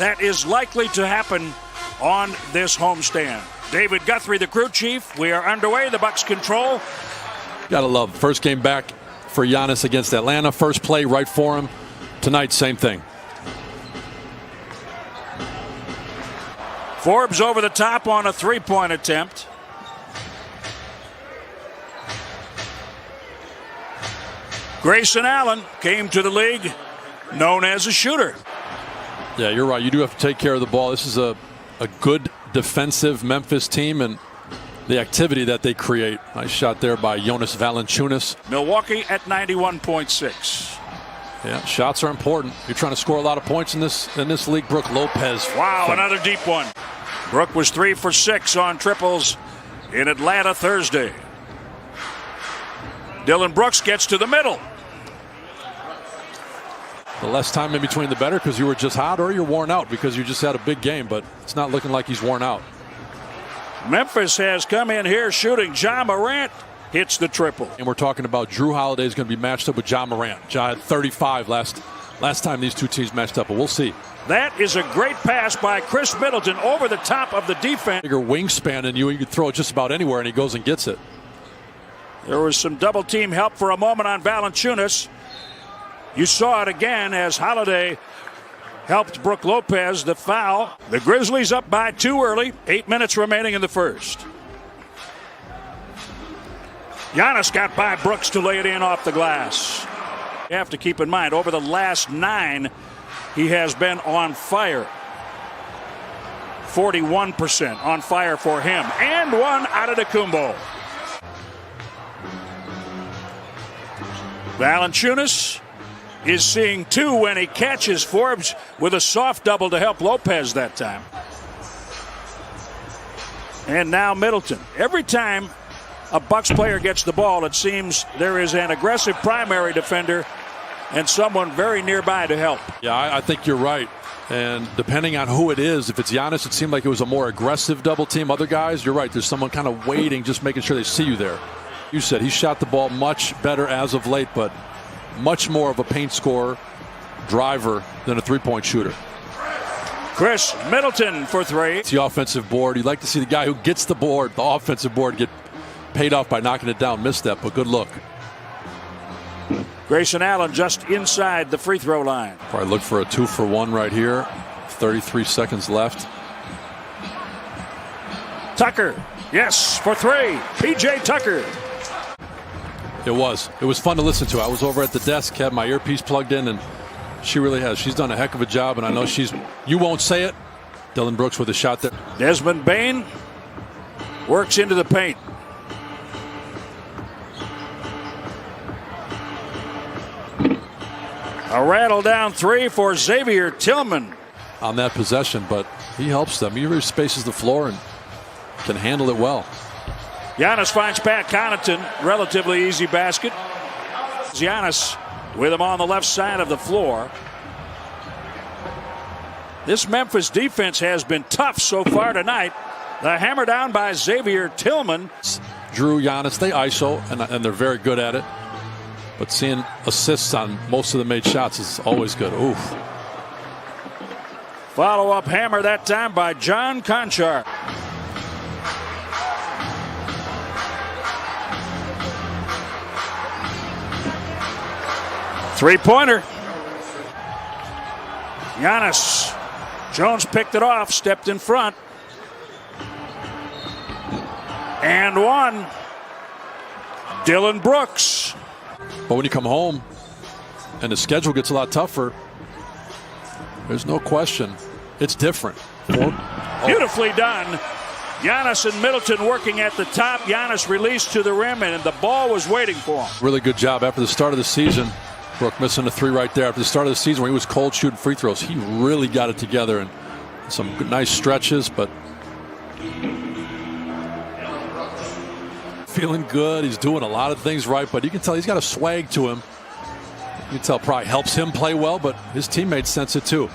that is likely to happen on this homestand. David Guthrie, the crew chief. We are underway. The Bucks control. Gotta love first game back for Giannis against Atlanta. First play right for him. Tonight, same thing. Forbes over the top on a three-point attempt. Grayson Allen came to the league known as a shooter. Yeah, you're right. You do have to take care of the ball. This is a good defensive Memphis team, and the activity that they create. Nice shot there by Jonas Valanciunas. Milwaukee at 91.6. Yeah, shots are important. You're trying to score a lot of points in this league. Brook Lopez. Wow, another deep one. Brook was 3 for 6 on triples in Atlanta Thursday. Dylan Brooks gets to the middle. The less time in between, the better, because you were just hot or you're worn out because you just had a big game, but it's not looking like he's worn out. Memphis has come in here shooting. Ja Morant hits the triple. And we're talking about Drew Holiday is going to be matched up with Ja Morant. Ja had 35 last time these two teams matched up, but we'll see. That is a great pass by Chris Middleton over the top of the defense. Bigger wingspan than you can throw it just about anywhere, and he goes and gets it. There was some double team help for a moment on Valanciunas. You saw it again as Holiday helped Brook Lopez. The foul. The Grizzlies up by 2 early. 8 minutes remaining in the first. Giannis got by Brooks to lay it in off the glass. You have to keep in mind, over the last 9, he has been on fire. 41% on fire for him. And one out of Antetokounmpo. Valanciunas is seeing 2 when he catches Forbes with a soft double to help Lopez that time. And now Middleton. Every time a Bucks player gets the ball, it seems there is an aggressive primary defender and someone very nearby to help. Yeah, I think you're right. And depending on who it is, if it's Giannis, it seemed like it was a more aggressive double team. Other guys, you're right. There's someone kind of waiting, just making sure they see you there. You said he shot the ball much better as of late, but much more of a paint scorer, driver than a three-point shooter. Chris Middleton for 3. It's the offensive board. You'd like to see the guy who gets the board, the offensive board, get paid off by knocking it down. Missed that, but good look. Grayson Allen just inside the free throw line. Probably look for a 2-for-1 right here. 33 seconds left. Tucker, yes, for 3. P.J. Tucker. It was fun to listen to. I was over at the desk, had my earpiece plugged in, and she really has. She's done a heck of a job, and I know you won't say it. Dylan Brooks with a shot there. Desmond Bane works into the paint. A rattle down 3 for Xavier Tillman. On that possession, but he helps them. He really spaces the floor and can handle it well. Giannis finds Pat Connaughton. Relatively easy basket. Giannis with him on the left side of the floor. This Memphis defense has been tough so far tonight. The hammer down by Xavier Tillman. Drew, Giannis, they ISO, and they're very good at it. But seeing assists on most of the made shots is always good. Oof. Follow-up hammer that time by John Conchar. Three-pointer. Giannis. Jones picked it off, stepped in front. And one. Dylan Brooks. But when you come home and the schedule gets a lot tougher, there's no question. It's different. Beautifully done. Giannis and Middleton working at the top. Giannis released to the rim, and the ball was waiting for him. Really good job after the start of the season. Brook missing a 3 right there. After the start of the season when he was cold shooting free throws, he really got it together, and some nice stretches, but feeling good. He's doing a lot of things right, but you can tell he's got a swag to him. You can tell probably helps him play well, but his teammates sense it too.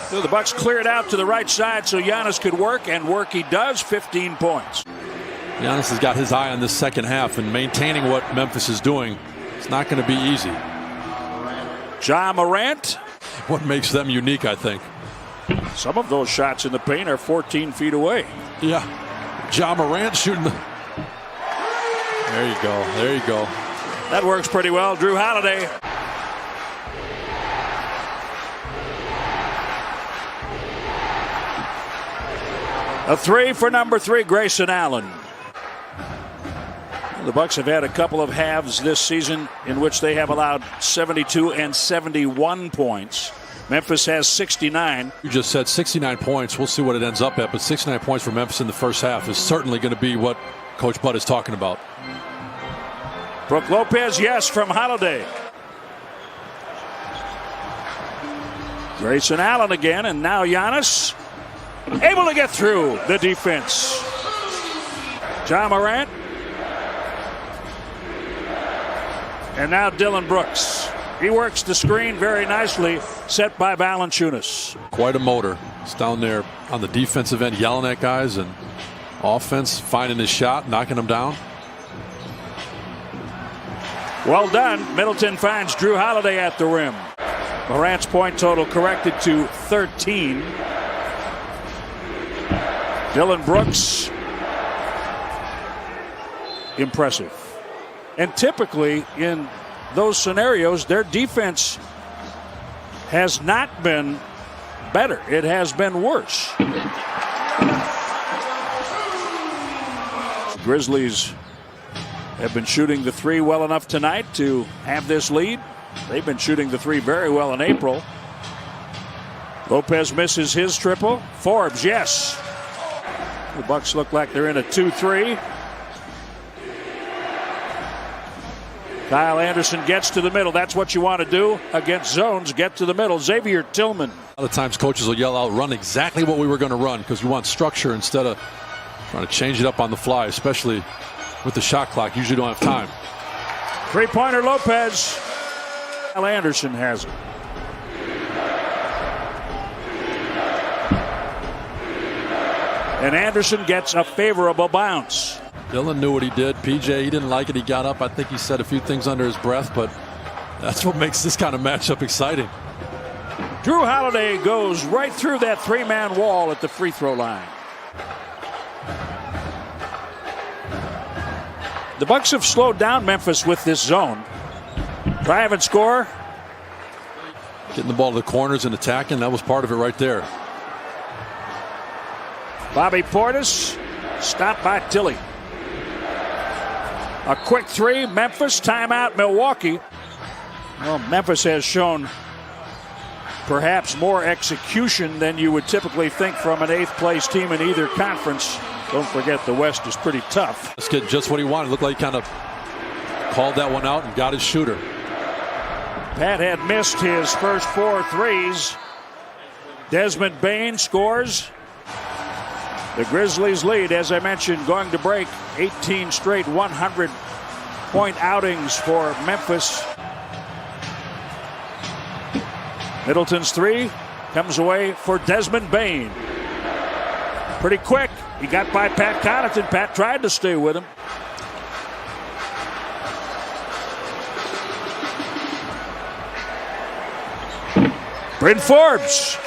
So the Bucks clear it out to the right side so Giannis could work, and work he does. 15 points. Giannis has got his eye on this second half, and maintaining what Memphis is doing, it's not going to be easy. Ja Morant. What makes them unique, I think. Some of those shots in the paint are 14 feet away. Yeah. Ja Morant shooting the... There you go. There you go. That works pretty well. Drew Holiday. A three for number 3, Grayson Allen. The Bucks have had a couple of halves this season in which they have allowed 72 and 71 points. Memphis has 69. You just said 69 points. We'll see what it ends up at, but 69 points for Memphis in the first half is certainly going to be what Coach Bud is talking about. Brook Lopez, yes, from Holiday. Grayson Allen again, and now Giannis able to get through the defense. Ja Morant. And now Dylan Brooks. He works the screen very nicely, set by Valanciunas. Quite a motor. He's down there on the defensive end yelling at guys, and offense finding his shot, knocking them down. Well done. Middleton finds Drew Holiday at the rim. Morant's point total corrected to 13. Dylan Brooks. Impressive. And typically in those scenarios, their defense has not been better. It has been worse. Grizzlies have been shooting the three well enough tonight to have this lead. They've been shooting the three very well in April. Lopez misses his triple. Forbes, yes. The Bucks look like they're in a 2-3. Kyle Anderson gets to the middle. That's what you want to do against zones. Get to the middle. Xavier Tillman. A lot of times coaches will yell out, run exactly what we were going to run, because we want structure instead of trying to change it up on the fly, especially with the shot clock. Usually don't have time. Three-pointer Lopez. Kyle Anderson has it. And Anderson gets a favorable bounce. Dylan knew what he did. PJ, he didn't like it. He got up. I think he said a few things under his breath, but that's what makes this kind of matchup exciting. Drew Holiday goes right through that three-man wall at the free throw line. The Bucks have slowed down Memphis with this zone. Drive and score. Getting the ball to the corners and attacking, that was part of it right there. Bobby Portis, stopped by Tilly. A quick three, Memphis, timeout, Milwaukee. Well, Memphis has shown perhaps more execution than you would typically think from an eighth-place team in either conference. Don't forget the West is pretty tough. Let's get just what he wanted. Looked like he kind of called that one out and got his shooter. Pat had missed his first 4 threes. Desmond Bane scores. The Grizzlies lead, as I mentioned, going to break 18 straight 100-point outings for Memphis. Middleton's three comes away for Desmond Bane. Pretty quick. He got by Pat Connaughton. Pat tried to stay with him. Bryn Forbes.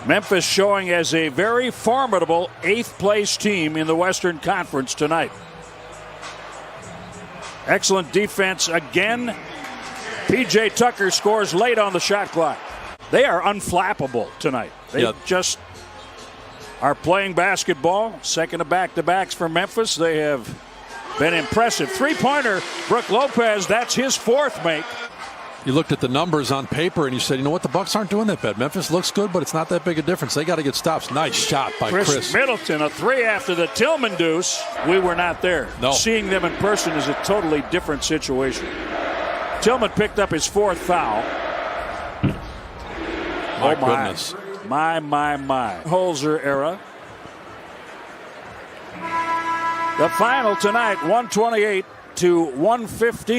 Memphis showing as a very formidable 8th-place team in the Western Conference tonight. Excellent defense again. P.J. Tucker scores late on the shot clock. They are unflappable tonight. They just are playing basketball. Second of back-to-backs for Memphis. They have been impressive. Three-pointer, Brook Lopez, that's his 4th make. You looked at the numbers on paper and you said, you know what, the Bucks aren't doing that bad. Memphis looks good, but it's not that big a difference. They got to get stops. Nice shot by Chris Middleton, a three after the Tillman deuce. We were not there. No. Seeing them in person is a totally different situation. Tillman picked up his 4th foul. My goodness. My. Holzer era. The final tonight, 128 to 115.